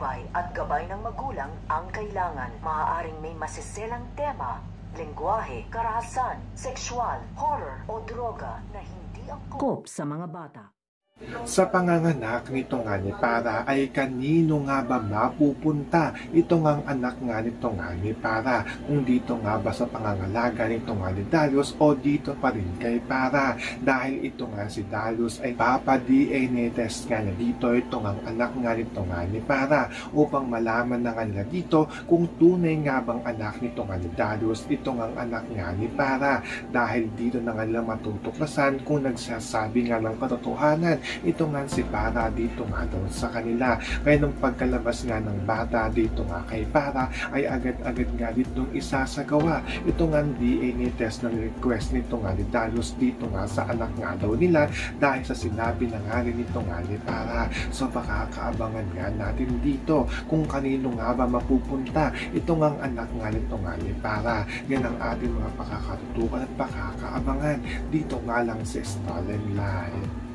patnubay at gabay ng magulang ang kailangan. Maaaring may masiselang tema, lengguwahe, karahasan, sexual, horror o droga na hindi angkop sa mga bata. Sa panganganak nito nga ni Para ay kanino nga ba mapupunta ito ngang anak nga nito nga ni Para? Kung dito nga ba sa pangangalaga nito nga ni Darius o dito pa rin kay Para? Dahil ito nga si Darius ay papa-DNA test nga na dito ito ngang anak nga nito nga ni Para upang malaman na nga nila dito kung tunay nga bang anak nito nga ni Darius ito ngang anak nga ni Para. Dahil dito na nga nila matutuklasan kung nagsasabi nga ng katotohanan ito nga si Para dito nga daw sa kanila. Kaya nung pagkalabas nga ng bata dito nga kay Para ay agad-agad nga ditong isasagawa ito nga DNA test ng request nito nga ni Darius dito nga sa anak nga daw nila dahil sa sinabi na nga rin ito nga ni Para. So makakaabangan nga natin dito kung kanino nga ba mapupunta ito nga anak nga nito nga ni Para. Yan ang ating mga pakakatutukan at pakakaabangan dito nga lang sa Stolen Live.